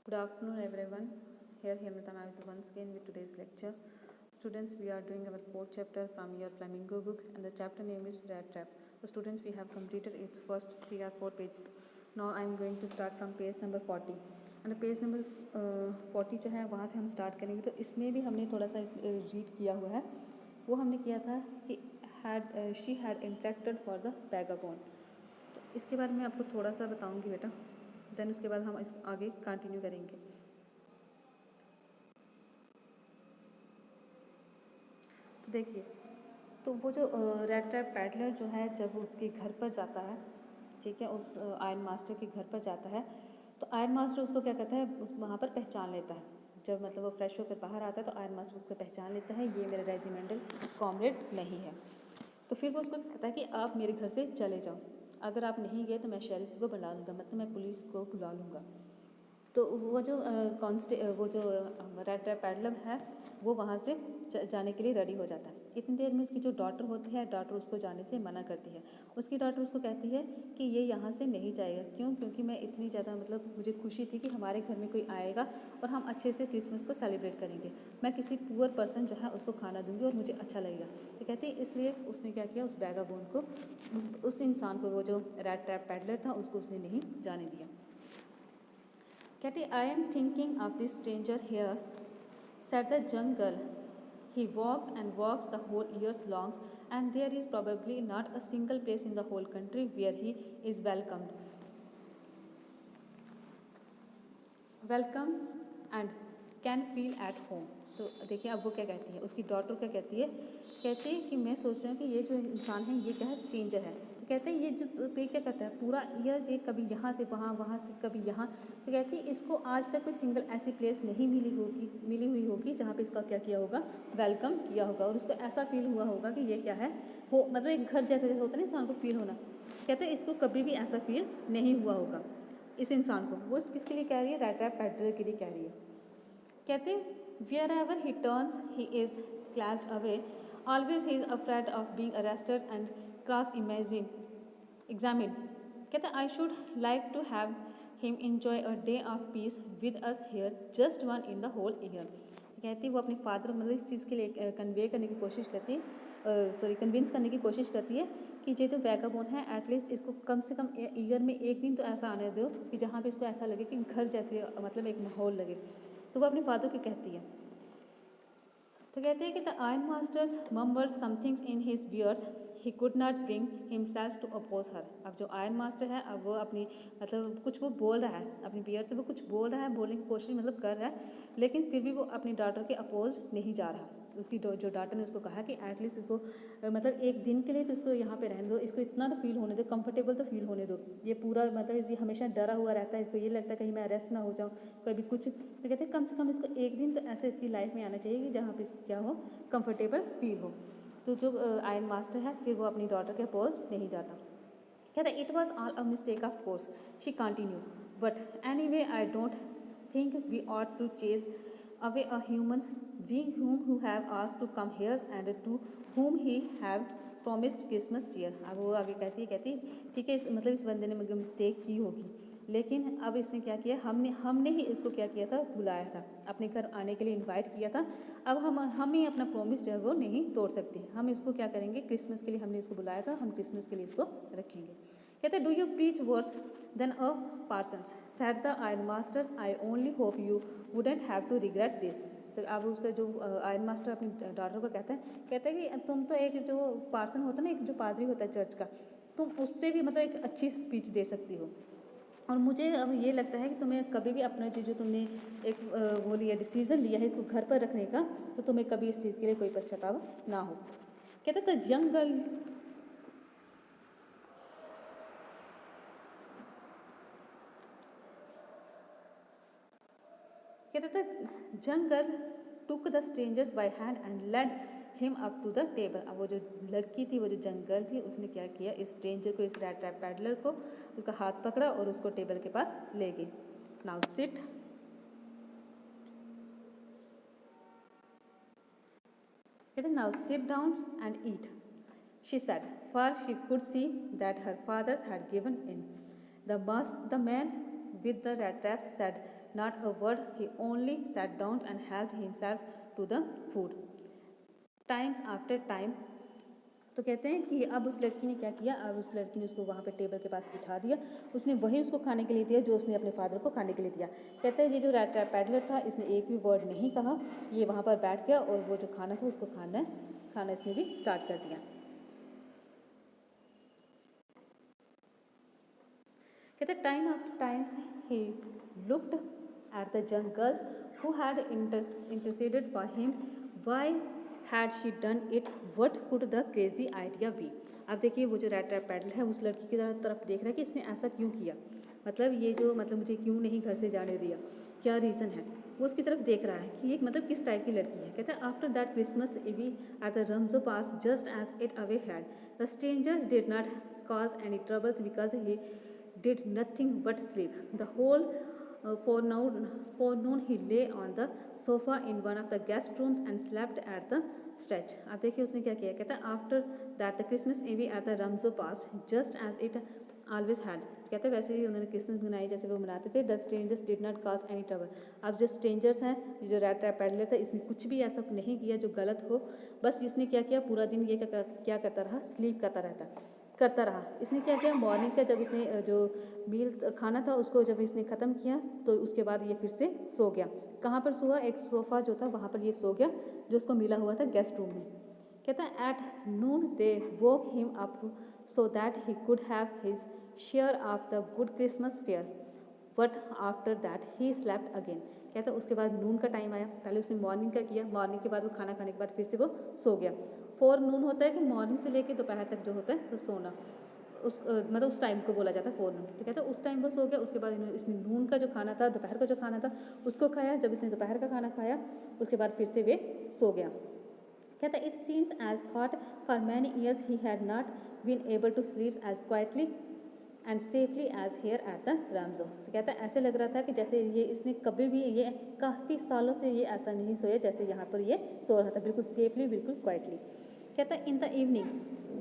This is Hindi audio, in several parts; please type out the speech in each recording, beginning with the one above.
Good afternoon, everyone. Here Hemrita ma'am is once again with today's lecture. Students, we are doing our fourth chapter from your Flamingo book, and the chapter name is Rat Trap. So, students, we have completed its first 3 or 4 pages. Now, I am going to start from page number 40. And page number 40 जो है वहाँ से हम स्टार्ट करेंगे. तो इसमें भी हमने थोड़ा सा रीड किया हुआ है. वो हमने किया था कि she had interacted for the vagabond. तो इसके बारे में आपको थोड़ा सा बताऊंगी बेटा, देन उसके बाद हम इस आगे कंटिन्यू करेंगे. तो देखिए, तो वो जो रेड ट्रैप पैडलर जो है जब वो उसके घर पर जाता है, ठीक है, उस आयरन मास्टर के घर पर जाता है, तो आयरन मास्टर उसको क्या कहता है, उस वहाँ पर पहचान लेता है. जब मतलब वो फ्रेश होकर बाहर आता है तो आयरन मास्टर उसको पहचान लेता है, ये मेरा रेजिमेंटल कॉमरेड नहीं है. तो फिर वो उसको कहता है कि आप मेरे घर से चले जाओ, अगर आप नहीं गए तो मैं शेरिफ को बुला लूँगा, मतलब मैं पुलिस को बुला लूँगा. तो वो जो वो जो रेड ट्रैप पैडलर है वो वहाँ से जाने के लिए रेडी हो जाता है. इतनी देर में उसकी जो डॉटर होती है, डॉटर उसको जाने से मना करती है. उसकी डॉटर उसको कहती है कि ये यहाँ से नहीं जाएगा. क्यों? क्योंकि मैं इतनी ज़्यादा मतलब मुझे खुशी थी कि हमारे घर में कोई आएगा और हम अच्छे से क्रिसमस को सेलिब्रेट करेंगे. मैं किसी पुअर पर्सन जो है उसको खाना दूंगी और मुझे अच्छा लगेगा. तो कहती है इसलिए उसने क्या किया, उस वैगाबॉन्ड को, उस इंसान को, वो जो रेड ट्रैप पैडलर था उसको उसने नहीं जाने दिया. कहती I am thinking of this stranger here, said the young girl. He walks and walks the whole years long, and there is probably not a single place in the whole country where he is welcomed and can feel at home. तो देखिए अब वो क्या कहती है, उसकी डॉटर क्या कहती है, कहती है कि मैं सोच रही हूँ कि ये जो इंसान है ये क्या है, स्ट्रेंजर है. तो कहते हैं ये जो पे क्या कहता है, पूरा ईयर ये कभी यहाँ से वहाँ, वहाँ से कभी यहाँ. तो कहती है इसको आज तक कोई सिंगल ऐसी प्लेस नहीं मिली हुई होगी जहाँ पे इसका क्या किया होगा, वेलकम किया होगा, और उसको ऐसा फील हुआ होगा कि ये क्या है, हो मतलब एक घर जैसे होता है ना इंसान को फील होना. कहते हैं इसको कभी भी ऐसा फील नहीं हुआ होगा इस इंसान को. वो किसके लिए कह रही है, रेड ट्रैप पैडलर के लिए कह रही है. कहते हैं wherever he turns he is clashed away, always he is afraid of being arrested and cross examined. कहते I should like to have him enjoy a day of peace with us here, just one in the whole year. कहती वो अपने फादर मतलब इस चीज़ के लिए कन्वे करने की कोशिश करती है, कन्विंस करने की कोशिश करती है कि ये जो वैगाबॉन्ड है एटलीस्ट इसको कम से कम ईयर में एक दिन तो ऐसा आने दो कि जहाँ पे इसको ऐसा लगे कि घर जैसे मतलब एक माहौल लगे. तो वो अपने फादर को कहती है. तो कहते हैं कि the iron masters mumbled somethings in his beards, he could not bring himself to oppose her. अब जो आयरन मास्टर है अब वो अपनी मतलब कुछ वो बोल रहा है, अपनी बियर्ड से वो कुछ बोल रहा है, बोलने की कोशिश मतलब कर रहा है, लेकिन फिर भी वो अपनी डॉटर के अपोज नहीं जा रहा. उसकी जो डॉटर ने उसको कहा कि एटलीस्ट इसको मतलब एक दिन के लिए तो इसको यहाँ पे रहने दो, इसको इतना तो फील होने दो, कंफर्टेबल तो फील होने दो. ये पूरा मतलब ये हमेशा डरा हुआ रहता है, इसको ये लगता है कहीं मैं अरेस्ट ना हो जाऊँ, कभी कुछ. तो कहते हैं कम से कम इसको एक दिन तो ऐसे इसकी लाइफ में आना चाहिए कि जहाँ पे इसको क्या हो, कंफर्टेबल फील हो. तो जो आयरन मास्टर है फिर वो अपनी डॉटर के अपोज नहीं जाता. कहता है it was all a mistake of course, she continue, but any way I don't think we ought to chase away a human being who have asked to come here and to whom he have promised Christmas cheer. अब वो अभी कहती है ठीक है मतलब इस बंदे ने मिस्टेक की होगी, लेकिन अब इसने क्या किया, हमने ही इसको क्या किया था, बुलाया था, अपने घर आने के लिए इनवाइट किया था. अब हम ही अपना प्रॉमिस जो है वो नहीं तोड़ सकते. हम इसको क्या करेंगे, क्रिसमस के लिए हमने इसको बुलाया था, हम क्रिसमस के लिए इसको रखेंगे. कहते do you preach worse than a parsons, said the iron masters, I only hope you wouldn't have to regret this. तो अब उसका जो आयरन मास्टर अपनी डॉटर को कहता है कि तुम तो एक जो पार्सन होता है ना, एक जो पादरी होता है चर्च का, तुम उससे भी मतलब एक अच्छी स्पीच दे सकती हो, और मुझे अब ये लगता है कि तुम्हें कभी भी अपना जो तुमने एक वो लिया, डिसीज़न लिया है इसको घर पर रखने का, तो तुम्हें कभी इस चीज़ के लिए कोई पश्चाताप ना हो. कहते तो यंग गर्ल कहते थे gently took the strangers by hand and led him up to the table. अब वो जो लड़की थी, वो जो जंगल थी, उसने क्या किया, इस स्ट्रेंजर को, इस रेड ट्रैप पैडलर को उसका हाथ पकड़ा और उसको टेबल के पास ले गई. Now sit. कहते now sit down and eat, she said, for she could see that her father's had given in. The man with the rat traps said, not a word. He only sat down and helped himself to the food. Times after time, तो कहते हैं कि अब उस लड़की ने क्या किया, अब उस लड़की ने उसको वहाँ पे टेबल के पास बिठा दिया, उसने वही उसको खाने के लिए दिया जो उसने अपने फादर को खाने के लिए दिया। कहते हैं ये जो रैट ट्रैप पैडलर था, इसने एक भी वर्ड नहीं कहा, ये वहाँ पर बैठ गया और वो जो खाना था उसको खाना इसने भी स्टार्ट कर दिया। कहते हैं time after times he looked at the young girls who had interceded for him, why had she done it, what could the crazy idea be. अब देखिए वो जो रैट ट्रैप पैडल है उस लड़की की तरफ देख रहा है कि इसने ऐसा क्यों किया, मतलब ये जो मतलब मुझे क्यों नहीं घर से जाने दिया, क्या रीज़न है, वो उसकी तरफ देख रहा है कि ये मतलब किस टाइप की लड़की है। कहता है after that Christmas Eve at the Ramsjo passed just as it away had, the strangers did not cause any troubles because he did nothing but sleep. The whole forenoon he lay on the sofa in one of the guest rooms and slept at the stretch. अब देखिए उसने क्या किया, कहता है after that the Christmas Eve at the Ramzo passed just as it always had. कहते हैं वैसे ही उन्होंने क्रिसमस मनाई जैसे वो मनाते थे। The strangers did not cause any trouble. अब जो स्ट्रेंजर्स हैं, जो रैट ट्रैप पैडलर था, इसने कुछ भी ऐसा नहीं किया जो गलत हो, बस इसने क्या किया, पूरा दिन ये क्या करता रहा, स्लीप करता रहा। इसने क्या किया, मॉर्निंग का जब इसने जो मील खाना था उसको जब इसने ख़त्म किया तो उसके बाद ये फिर से सो गया। कहाँ पर सोआ, एक सोफ़ा जो था वहाँ पर ये सो गया जो उसको मिला हुआ था गेस्ट रूम में। कहता है at noon they woke him up so that he could have his share of the good Christmas fair, but after that he slept again. कहता है उसके बाद नून का टाइम आया, पहले उसने मॉर्निंग का किया, मॉर्निंग के बाद वो खाना खाने के बाद फिर से वो सो गया। फोर नून होता है कि मॉर्निंग से लेकर दोपहर तक जो होता है वो सोना, मतलब उस टाइम को बोला जाता है फोर नून। तो कहता है उस टाइम वो सो गया, उसके बाद इसने नून का जो खाना था, दोपहर का जो खाना था उसको खाया। जब इसने दोपहर का खाना खाया उसके बाद फिर से वे सो गया। कहता है it seems as though for many years he had not been able to sleep as quietly and safely as here at the Ramsjo. तो कहता है ऐसे लग रहा था कि जैसे ये इसने कभी भी, ये काफ़ी सालों से ये ऐसा नहीं सोया जैसे यहाँ पर ये सो रहा था, बिल्कुल सेफली, बिल्कुल क्वाइटली। कहता है in the evening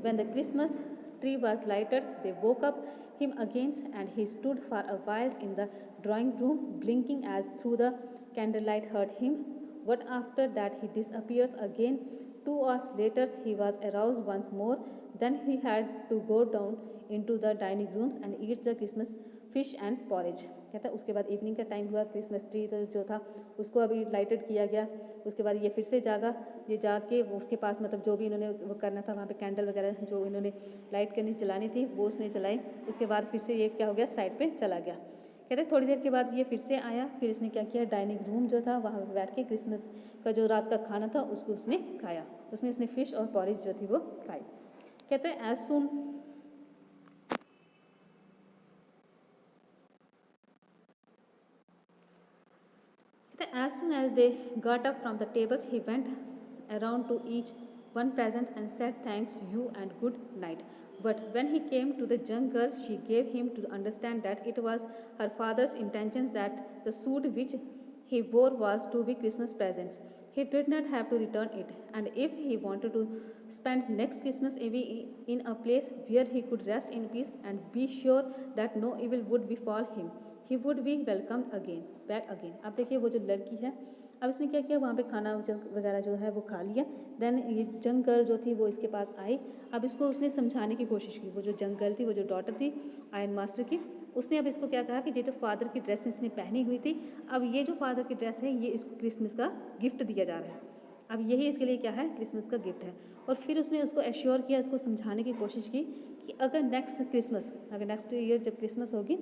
when the Christmas tree was lighted, they woke up him again and he stood for a while in the drawing room blinking as through the candlelight heard him, but after that he disappears again. 2 hours later he was aroused once more, then he had to go down into the dining rooms and eat the Christmas fish and porridge. कहता है उसके बाद इवनिंग का टाइम हुआ, क्रिसमस ट्री तो जो था उसको अभी लाइटेड किया गया, उसके बाद ये फिर से जागा, ये जाग के वो उसके पास मतलब जो भी इन्होंने वो करना था वहाँ पे कैंडल वगैरह जो इन्होंने लाइट करनी जलानी थी वो उसने जलाई। उसके बाद फिर से ये क्या हो गया, साइड पे चला गया। कहते हैं थोड़ी देर के बाद ये फिर से आया, फिर इसने क्या किया, डाइनिंग रूम जो था वहाँ पर बैठ के क्रिसमस का जो रात का खाना था उसको उसने खाया, उसमें इसने फ़िश और पॉरिज जो थी वो खाई। कहते हैं as soon as soon as they got up from the tables, he went around to each one present and said thanks you and good night. But when he came to the young girl, she gave him to understand that it was her father's intentions that the suit which he wore was to be Christmas presents. He did not have to return it, and if he wanted to spend next Christmas Eve in a place where he could rest in peace and be sure that no evil would befall him, he would be welcome again back again. अब देखिए वो जो लड़की है, अब इसने क्या किया, वहाँ पे खाना वगैरह जो है वो खा लिया। देन ये जंग गर्ल जो थी वो इसके पास आई। अब इसको उसने समझाने की कोशिश की, वो जो जंग गर्ल थी, वो जो डॉटर थी आयरन मास्टर की, उसने अब इसको क्या कहा कि ये जो फादर की ड्रेस इसने पहनी हुई थी, अब ये जो फादर की ड्रेस है ये इसको क्रिसमस का गिफ्ट दिया जा रहा है, अब यही इसके लिए क्या है, क्रिसमस का गिफ्ट है। और फिर उसने उसको एश्योर किया, उसको समझाने की कोशिश की कि अगर नेक्स्ट ईयर जब क्रिसमस होगी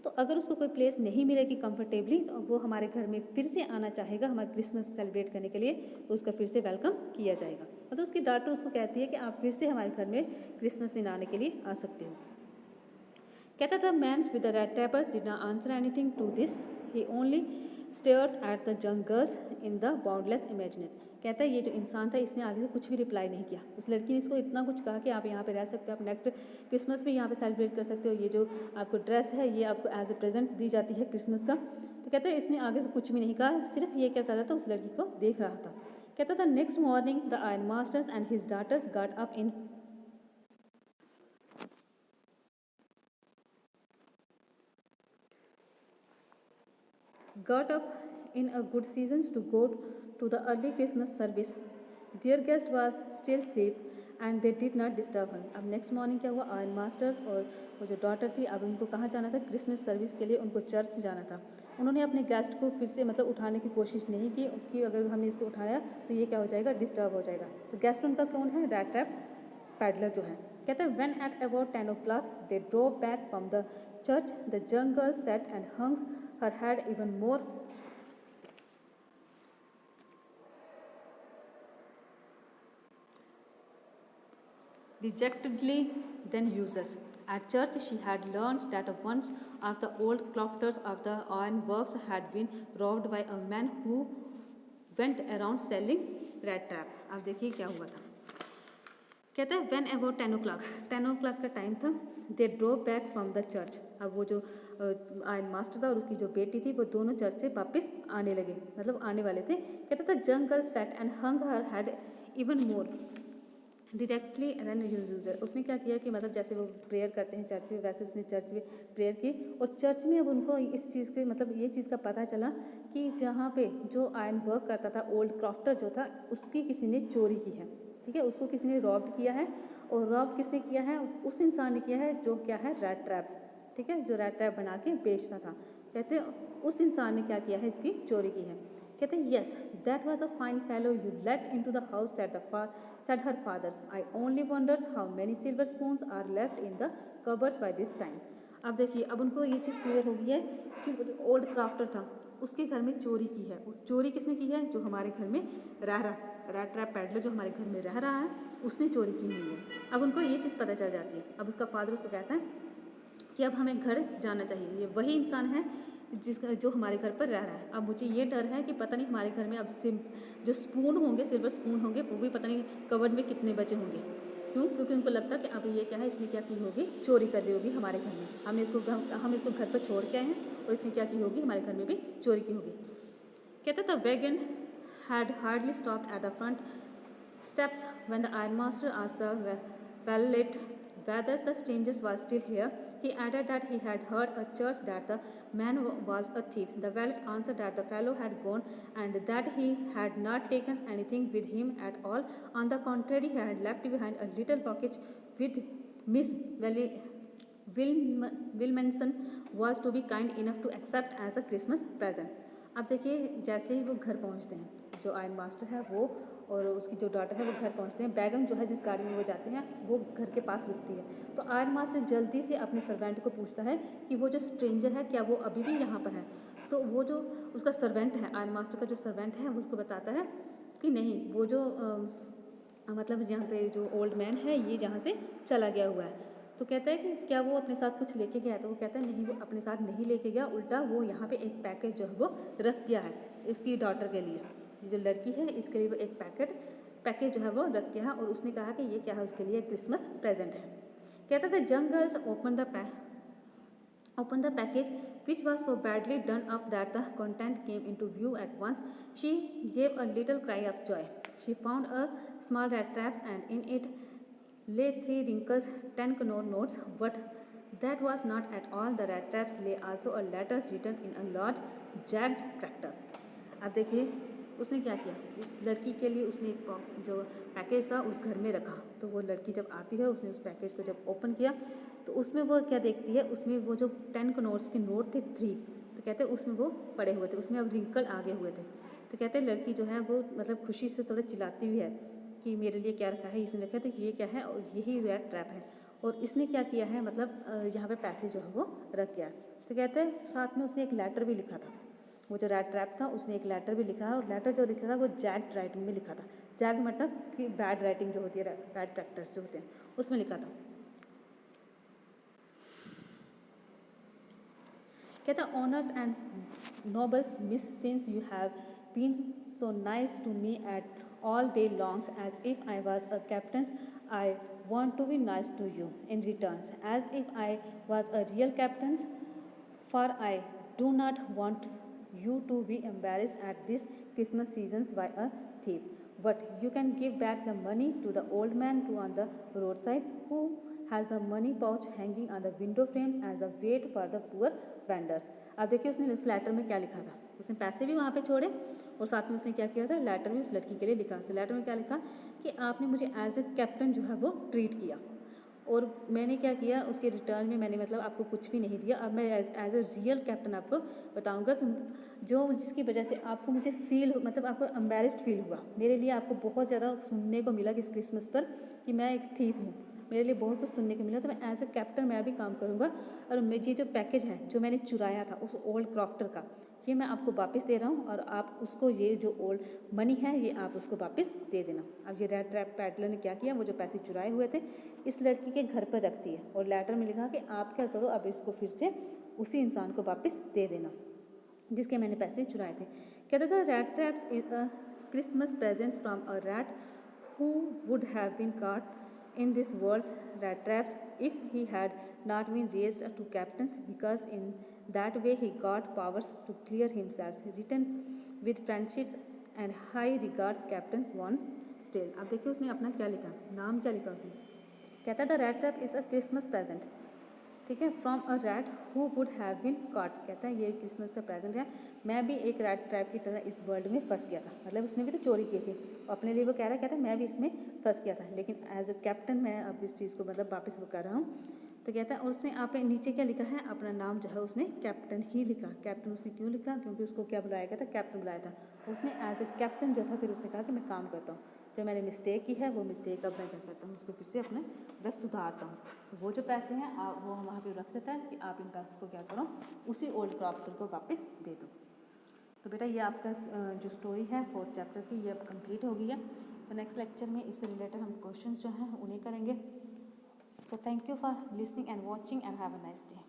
तो अगर उसको कोई प्लेस नहीं मिलेगी कंफर्टेबली तो वो हमारे घर में फिर से आना चाहेगा हमारे क्रिसमस सेलिब्रेट करने के लिए, तो उसका फिर से वेलकम किया जाएगा। मतलब उसकी डॉटर उसको कहती है कि आप फिर से हमारे घर में क्रिसमस मनाने के लिए आ सकते हो। कहता था man with the rat trappers did not answer anything to this, he only stares at the young girls in the boundless amazement. कहता है ये जो इंसान था इसने आगे से कुछ भी रिप्लाई नहीं किया। उस लड़की ने इसको इतना कुछ कहा कि आप यहाँ पे रह सकते हो, आप नेक्स्ट क्रिसमस भी यहाँ पे सेलिब्रेट कर सकते हो, ये जो आपको ड्रेस है ये आपको एज ए प्रेजेंट दी जाती है क्रिसमस का। तो कहता है इसने आगे से कुछ भी नहीं कहा, सिर्फ ये क्या कर रहा था, उस लड़की को देख रहा था। कहता था next morning the iron masters and his daughters got up in got up in a good season to go to the early Christmas service. Their guest was still asleep and they did not disturb her. अब नेक्स्ट मॉर्निंग क्या हुआ, आयन मास्टर्स और वो जो डॉटर थी, अब उनको कहाँ जाना था, क्रिसमस सर्विस के लिए उनको चर्च जाना था. उन्होंने अपने गेस्ट को फिर से मतलब उठाने की कोशिश नहीं की कि अगर हमने इसको उठाया तो ये क्या हो जाएगा, डिस्टर्ब हो जाएगा. तो गेस्ट उनका कौन है, रैट ट्रैप पैडलर जो है. कहते हैं when at about 10 o'clock they drove back from the church, the young girl sat and hung her head even more dejectedly than usual. At church, she had learned that one of the old cloisters of the ironworks had been robbed by a man who went around selling rat trap. अब देखिए क्या हुआ था. कहता है when about 10 o'clock, 10 o'clock का टाइम था. They drove back from the church. अब वो जो आयन मास्टर था और उसकी जो बेटी थी वो दोनों चर्च से वापस आने लगे, मतलब आने वाले थे. कहता था young girl sat and hung her head even more directly than usual. उसने क्या किया कि मतलब जैसे वो प्रेयर करते हैं चर्च में, वैसे उसने चर्च में प्रेयर की. और चर्च में अब उनको इस चीज़ के मतलब ये चीज़ का पता चला कि जहाँ पे जो आयरन वर्क करता था, ओल्ड क्राफ्टर जो था, उसकी किसी ने चोरी की है. ठीक है, उसको किसी ने रॉब किया है. और रॉब किसने किया है, उस इंसान ने किया है जो क्या है, रैट ट्रैप्स. ठीक है, जो रैट ट्रैप बना के बेचता था. कहते हैं उस इंसान ने क्या किया है, इसकी चोरी की है. कहते हैं yes that was a fine fellow you let in to the house said her father. I only wonders how many silver spoons are left in the cupboards by this time. अब देखिए, अब उनको ये चीज़ क्लियर हो गई है कि ओल्ड क्राफ्टर था, उसके घर में चोरी की है. चोरी किसने की है, जो हमारे घर में रह रहा, रैट ट्रैप पैडलर जो हमारे घर में रह रहा है, उसने चोरी की हुई है. अब उनको ये चीज़ पता चल जाती है. अब उसका फादर उसको कहता है कि अब हमें घर जाना चाहिए. ये वही इंसान है जो हमारे घर पर रह रहा है. अब मुझे ये डर है कि पता नहीं हमारे घर में अब जो स्पून होंगे, सिल्वर स्पून होंगे, वो भी पता नहीं कवर्ड में कितने बचे होंगे. क्यों, क्योंकि उनको लगता कि अब ये क्या है, इसने क्या की होगी, चोरी कर ली होगी हमारे घर में. हम इसको घर पर छोड़ के आए हैं और इसने क्या की होगी, हमारे घर में भी चोरी की होगी. कहता था wagon had hardly stopped at the front steps when the ironmaster asked the valet whether the stranger was still here. He added that he had heard a church that the man was a thief. The valet answered that the fellow had gone and that he had not taken anything with him at all. On the contrary, he had left behind a little package with Miss Wilmanson was to be kind enough to accept as a Christmas present. अब देखिए, जैसे ही वो घर पहुंचते हैं, जो आयन मास्टर है वो और उसकी जो डॉटर है वो घर पहुंचते हैं. बैगम जो है जिस गाड़ी में वो जाते हैं वो घर के पास रुकती है. तो आयन मास्टर जल्दी से अपने सर्वेंट को पूछता है कि वो जो स्ट्रेंजर है क्या वो अभी भी यहाँ पर है. तो वो जो उसका सर्वेंट है, आयन मास्टर का जो सर्वेंट है, वो उसको बताता है कि नहीं, वो जो मतलब यहाँ पे जो ओल्ड मैन है ये यहाँ से चला गया हुआ है. तो कहता है कि क्या वो अपने साथ कुछ लेके गया. तो वो कहता है नहीं, वो अपने साथ नहीं लेके गया, उल्टा वो यहाँ पे एक पैकेज जो है वो रख गया है इसकी डॉटर के लिए. ये जो लड़की है इसके लिए वो एक पैकेज जो है वो रख गया है और उसने कहा कि ये क्या है, उसके लिए क्रिसमस प्रेजेंट है. कहता था young girls opened the package which was so badly done up that the content came into view at once. She gave a little cry of joy. She found a small rat trap and in it lay 3 wrinkles 10 knorr notes, but that was not at all. The rat traps lay also a letters written in a large jagged character. अब देखिए उसने क्या किया, उस लड़की के लिए उसने एक जो पैकेज था उस घर में रखा. तो वो लड़की जब आती है, उसने उस पैकेज को जब ओपन किया तो उसमें वो क्या देखती है, उसमें वो जो 10 कनोर्स के नोट थे 3, तो कहते हैं उसमें वो पड़े हुए थे, उसमें अब रिंकल आगे हुए थे. तो कहते हैं लड़की जो है वो मतलब खुशी से थोड़ा चिल्लाती हुई है कि मेरे लिए क्या रखा है, इसने रखा है तो ये क्या है, और यही रैट ट्रैप है और इसने क्या किया है, मतलब यहाँ पे पैसे जो है वो रख गया. तो कहते हैं साथ में उसने एक लेटर भी लिखा था. वो जो रैट ट्रैप था उसने एक लेटर भी लिखा है और लेटर जो लिखा था वो जैग राइटिंग में लिखा था. जैग मतलब कि बैड राइटिंग जो होती है, बैड कैरेक्टर्स जो होते हैं उसमें लिखा था. कहता honours and nobles miss, since you have been so nice to me at all day longs as if I was a captain, I want to be nice to you in returns as if I was a real captain, for I do not want you to be embarrassed at this Christmas season by a thief. But you can give back the money to the old man who on the roadside who has the money pouch hanging on the window frames as a weight for the poor vendors. अब देखिए उसने इस लेटर में क्या लिखा था. उसने पैसे भी वहाँ पे छोड़े और साथ में उसने क्या किया था, लेटर भी उस लड़की के लिए लिखा। तो लेटर में क्या लिखा कि आपने मुझे एज ए कैप्टन जो है वो ट्रीट किया और मैंने क्या किया, उसके रिटर्न में मैंने मतलब आपको कुछ भी नहीं दिया। अब मैं एज ए रियल कैप्टन आपको बताऊंगा कि जो जिसकी वजह से आपको मुझे फील हो, मतलब आपको एम्बेरस्ड फील हुआ। मेरे लिए आपको बहुत ज़्यादा सुनने को मिला कि इस क्रिसमस पर कि मैं एक थीफ हूँ, मेरे लिए बहुत कुछ सुनने को मिला। तो मैं एज ए कैप्टन मैं भी काम करूँगा और ये जो पैकेज है जो मैंने चुराया था उस ओल्ड क्रॉफ्टर का, ये मैं आपको वापस दे रहा हूँ और आप उसको ये जो ओल्ड मनी है ये आप उसको वापस दे देना। अब ये रेड ट्रैप पैडलर ने क्या किया, वो जो पैसे चुराए हुए थे इस लड़की के घर पर रख दिए और लेटर में लिखा कि आप क्या करो, अब इसको फिर से उसी इंसान को वापस दे देना जिसके मैंने पैसे चुराए थे। कहता था red traps is a Christmas presents from a rat who would have been caught in this world's rat traps if he had not been raised to captains, because in that way he got powers to clear himself. Written with friendships and high regards, captains one still. अब देखिए उसने अपना क्या लिखा, नाम क्या लिखा उसने। कहता था rat trap is a Christmas present, ठीक है, from a rat who would have been caught. कहता है ये क्रिसमस का प्रेजेंट है, मैं भी एक रैट ट्रैप की तरह इस वर्ल्ड में फंस गया था। मतलब उसने भी तो चोरी की थी, अपने लिए वो कह रहा, कहता है मैं भी इसमें फंस गया था, लेकिन एज अ कैप्टन मैं अब इस चीज़ को मतलब वापस वो कर रहा हूँ। तो कहता है और उसने आप नीचे क्या लिखा है, अपना नाम जो है उसने कैप्टन ही लिखा। कैप्टन उसने क्यों लिखा, क्योंकि उसको क्या बुलाया गया था, कैप्टन बुलाया था। उसने एज अ कैप्टन जो था फिर उसने कहा कि मैं काम करता हूँ, जो मैंने मिस्टेक की है वो मिस्टेक अब मैं क्या करता हूँ, उसको फिर से अपने बस सुधारता हूँ। तो वो जो पैसे हैं वो हम वहाँ पे रख देता है कि आप इन पैसों को क्या करो, उसी ओल्ड क्रॉफ्टर को वापस दे दो। तो बेटा ये आपका जो स्टोरी है 4th चैप्टर की ये अब कंप्लीट हो गई है। तो नेक्स्ट लेक्चर में इससे रिलेटेड हम क्वेश्चंस जो हैं उन्हें करेंगे। So thank you for listening and watching and have a nice day.